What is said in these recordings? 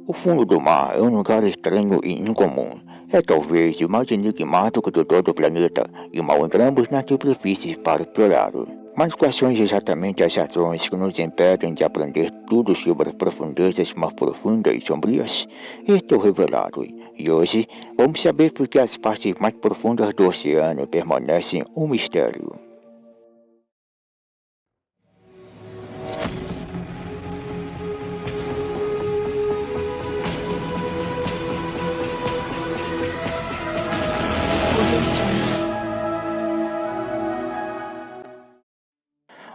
O fundo do mar é um lugar estranho e incomum. É talvez o mais enigmático de todo o planeta e mal entramos na superfície para explorá-lo. Mas quais são exatamente as razões que nos impedem de aprender tudo sobre as profundezas mais profundas e sombrias? Este é o Revelado, e hoje vamos saber por que as partes mais profundas do oceano permanecem um mistério.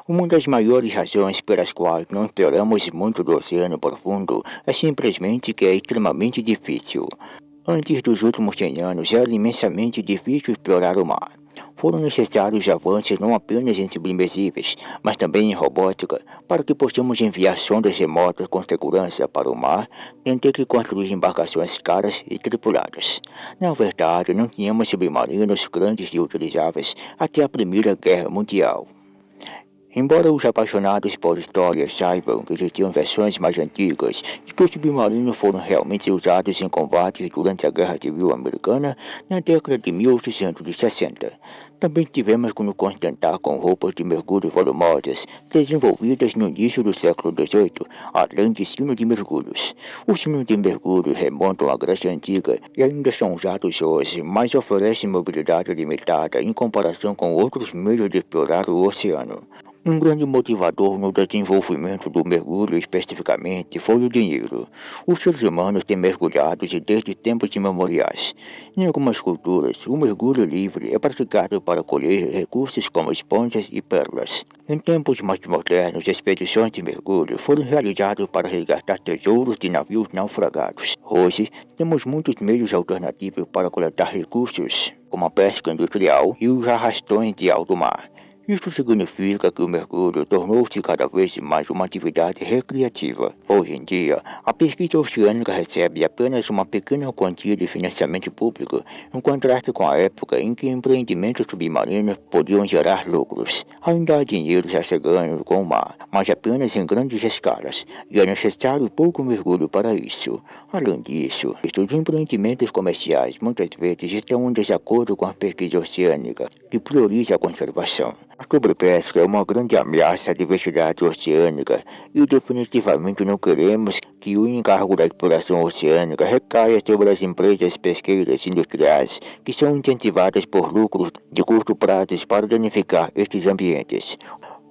Uma das maiores razões pelas quais não exploramos muito do oceano profundo é simplesmente que é extremamente difícil. Antes dos últimos 100 anos era imensamente difícil explorar o mar. Foram necessários avanços não apenas em submersíveis, mas também em robótica, para que possamos enviar sondas remotas com segurança para o mar, sem ter que construir embarcações caras e tripuladas. Na verdade, não tínhamos submarinos grandes e utilizáveis até a Primeira Guerra Mundial. Embora os apaixonados por história saibam que existiam versões mais antigas de que os submarinos foram realmente usados em combates durante a Guerra Civil Americana na década de 1860, também tivemos que nos contentar com roupas de mergulho volumosas desenvolvidas no início do século XVIII, além de sinos de mergulhos. Os sinos de mergulho remontam à Grécia Antiga e ainda são usados hoje, mas oferecem mobilidade limitada em comparação com outros meios de explorar o oceano. Um grande motivador no desenvolvimento do mergulho especificamente foi o dinheiro. Os seres humanos têm mergulhado desde tempos imemoriais. Em algumas culturas, o mergulho livre é praticado para colher recursos como esponjas e pérolas. Em tempos mais modernos, expedições de mergulho foram realizadas para resgatar tesouros de navios naufragados. Hoje, temos muitos meios alternativos para coletar recursos, como a pesca industrial e os arrastões de alto mar. Isso significa que o mergulho tornou-se cada vez mais uma atividade recreativa. Hoje em dia, a pesquisa oceânica recebe apenas uma pequena quantia de financiamento público, em contraste com a época em que empreendimentos submarinos podiam gerar lucros. Ainda há dinheiro a ser ganho com o mar, mas apenas em grandes escalas, e é necessário pouco mergulho para isso. Além disso, os empreendimentos comerciais muitas vezes estão em desacordo com a pesquisa oceânica, que prioriza a conservação. A sobrepesca é uma grande ameaça à diversidade oceânica e definitivamente não queremos que o encargo da exploração oceânica recaia sobre as empresas pesqueiras industriais que são incentivadas por lucros de curto prazo para danificar estes ambientes.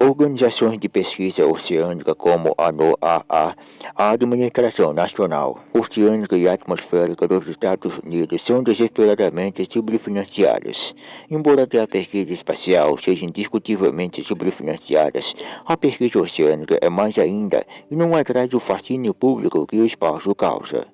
Organizações de pesquisa oceânica como a NOAA, a Administração Nacional Oceânica e Atmosférica dos Estados Unidos são desesperadamente subfinanciadas. Embora a pesquisa espacial seja indiscutivelmente subfinanciada, a pesquisa oceânica é mais ainda e não atrai o fascínio público que o espaço causa.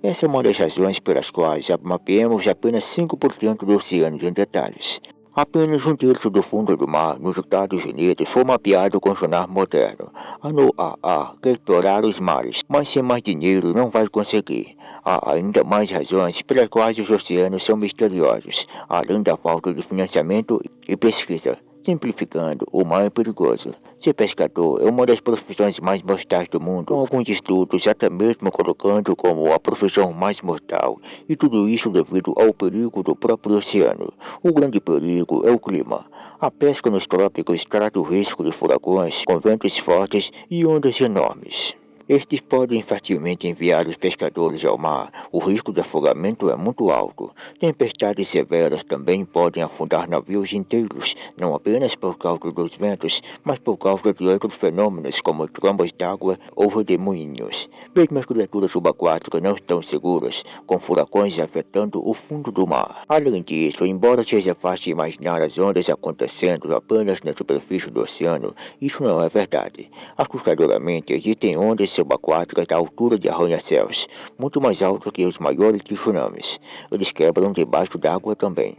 Essa é uma das razões pelas quais mapeamos apenas 5% do oceano em detalhes. Apenas um terço do fundo do mar nos Estados Unidos foi mapeado com sonar moderno. A NOAA quer explorar os mares, mas sem mais dinheiro não vai conseguir. Há ainda mais razões pelas quais os oceanos são misteriosos, além da falta de financiamento e pesquisa. Simplificando, o mar é perigoso. Ser pescador é uma das profissões mais mortais do mundo, com alguns estudos até mesmo colocando como a profissão mais mortal, e tudo isso devido ao perigo do próprio oceano. O grande perigo é o clima. A pesca nos trópicos traz o risco de furacões, com ventos fortes e ondas enormes. Estes podem facilmente enviar os pescadores ao mar. O risco de afogamento é muito alto. Tempestades severas também podem afundar navios inteiros, não apenas por causa dos ventos, mas por causa de outros fenômenos como trombas d'água ou redemoinhos. Mesmo as criaturas subaquáticas não estão seguras, com furacões afetando o fundo do mar. Além disso, embora seja fácil imaginar as ondas acontecendo apenas na superfície do oceano, isso não é verdade. Assustadoramente, existem ondas subaquáticas da altura de arranha-céus, muito mais altas que os maiores tsunamis. Eles quebram debaixo d'água também.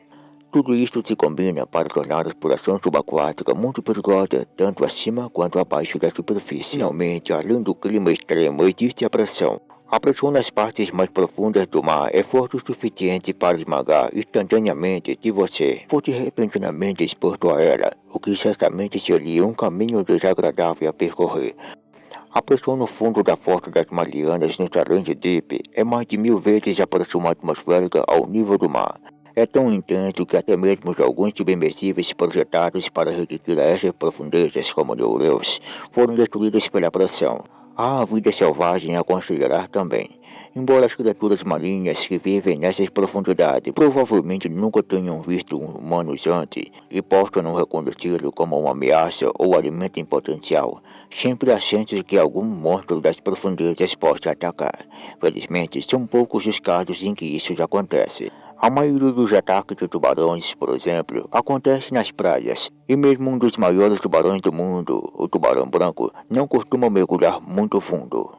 Tudo isso se combina para tornar a exploração subaquática muito perigosa, tanto acima quanto abaixo da superfície. Finalmente, além do clima extremo, existe a pressão. A pressão nas partes mais profundas do mar é forte o suficiente para esmagar instantaneamente se você fosse repentinamente exposto a ela, o que certamente seria um caminho desagradável a percorrer. A pressão no fundo da Fossa das Marianas, no Challenge Deep, é mais de 1000 vezes a pressão atmosférica ao nível do mar. É tão intenso que até mesmo alguns submersíveis projetados para resistir a essas profundezas, como o Neureus, foram destruídos pela pressão. Há a vida selvagem a considerar também. Embora as criaturas marinhas que vivem nessas profundidades provavelmente nunca tenham visto humanos antes e possam não reconhecê-lo como uma ameaça ou alimento em potencial, sempre há chances que algum monstro das profundezas possa atacar. Felizmente, são poucos os casos em que isso já acontece. A maioria dos ataques de tubarões, por exemplo, acontece nas praias, e mesmo um dos maiores tubarões do mundo, o tubarão branco, não costuma mergulhar muito fundo.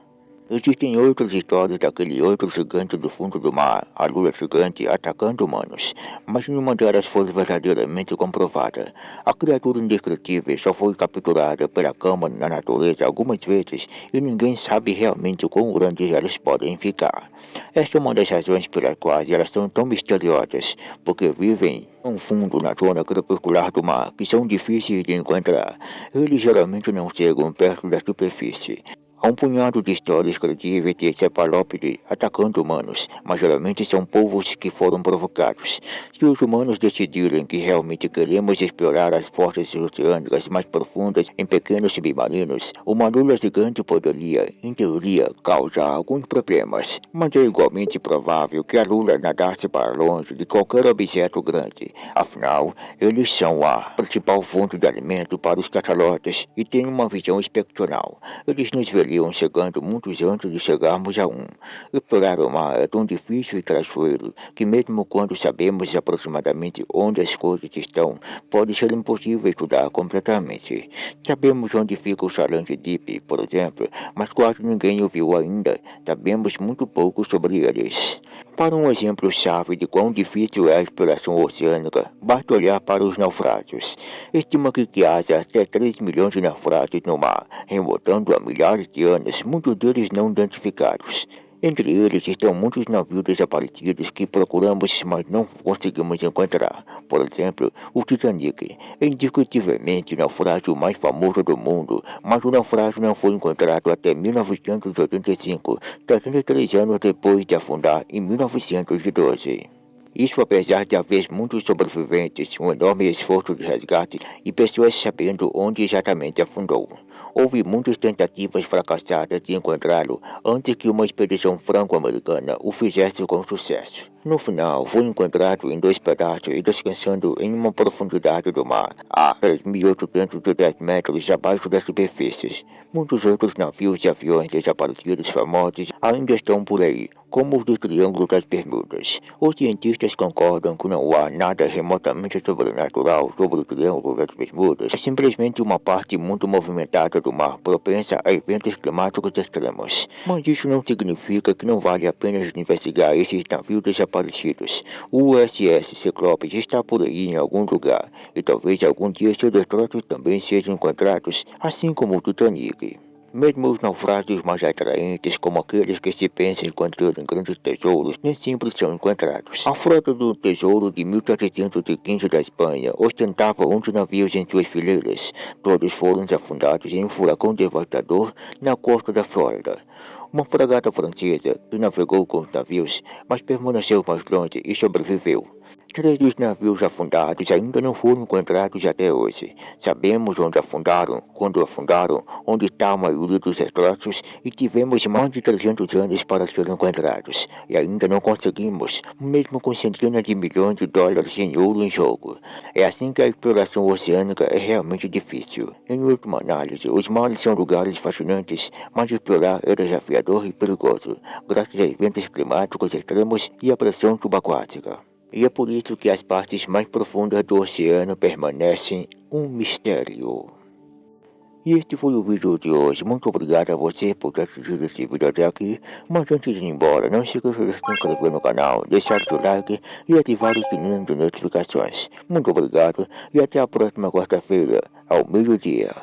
Existem outras histórias daquele outro gigante do fundo do mar, a lula gigante, atacando humanos, mas nenhuma delas foi verdadeiramente comprovada. A criatura indescritível só foi capturada pela câmara na natureza algumas vezes e ninguém sabe realmente quão grandes elas podem ficar. Esta é uma das razões pelas quais elas são tão misteriosas, porque vivem tão fundo na zona crepuscular do mar que são difíceis de encontrar. Eles geralmente não chegam perto da superfície. Há um punhado de histórias credíveis de cefalópodes atacando humanos, mas geralmente são povos que foram provocados. Se os humanos decidirem que realmente queremos explorar as forças oceânicas mais profundas em pequenos submarinos, uma lula gigante poderia, em teoria, causar alguns problemas. Mas é igualmente provável que a lula nadasse para longe de qualquer objeto grande. Afinal, eles são a principal fonte de alimento para os cachalotes e têm uma visão excepcional. Eles nos veriam chegando muitos antes de chegarmos a um. Explorar o mar é tão difícil e traiçoeiro que mesmo quando sabemos aproximadamente onde as coisas estão, pode ser impossível estudar completamente. Sabemos onde fica o Challenge Deep, por exemplo, mas quase ninguém o viu ainda. Sabemos muito pouco sobre eles. Para um exemplo-chave de quão difícil é a exploração oceânica, basta olhar para os naufrágios. Estima que haja até 3 milhões de naufrágios no mar, remontando a milhares de anos, muitos deles não identificados. Entre eles estão muitos navios desaparecidos que procuramos, mas não conseguimos encontrar. Por exemplo, o Titanic é indiscutivelmente o naufrágio mais famoso do mundo, mas o naufrágio não foi encontrado até 1985, 33 anos depois de afundar em 1912. Isso apesar de haver muitos sobreviventes, um enorme esforço de resgate e pessoas sabendo onde exatamente afundou. Houve muitas tentativas fracassadas de encontrá-lo antes que uma expedição franco-americana o fizesse com sucesso. No final, foi encontrado em 2 pedaços e descansando em uma profundidade do mar, a 3.810 metros abaixo da superfície. Muitos outros navios e aviões desaparecidos famosos ainda estão por aí, como os do Triângulo das Bermudas. Os cientistas concordam que não há nada remotamente sobrenatural sobre o Triângulo das Bermudas. É simplesmente uma parte muito movimentada do mar, propensa a eventos climáticos extremos. Mas isso não significa que não vale a pena investigar esses navios desaparecidos. O USS Cyclops está por aí em algum lugar, e talvez algum dia seus destroços também sejam encontrados, assim como o Titanic. Mesmo os naufrágios mais atraentes, como aqueles que se pensa encontrarem grandes tesouros, nem sempre são encontrados. A frota do Tesouro de 1715 da Espanha ostentava 11 navios em suas fileiras. Todos foram afundados em um furacão devastador na costa da Flórida. Uma fragata francesa que navegou com os navios, mas permaneceu mais longe e sobreviveu. 3 dos navios afundados ainda não foram encontrados até hoje. Sabemos onde afundaram, quando afundaram, onde está a maioria dos destroços e tivemos mais de 300 anos para serem encontrados. E ainda não conseguimos, mesmo com centenas de milhões de dólares em ouro em jogo. É assim que a exploração oceânica é realmente difícil. Em última análise, os mares são lugares fascinantes, mas explorar é desafiador e perigoso, graças a eventos climáticos extremos e à pressão subaquática. E é por isso que as partes mais profundas do oceano permanecem um mistério. E este foi o vídeo de hoje. Muito obrigado a você por ter assistido esse vídeo até aqui. Mas antes de ir embora, não se esqueça de se inscrever no canal, deixar seu like e ativar o sininho de notificações. Muito obrigado e até a próxima quarta-feira, ao meio-dia.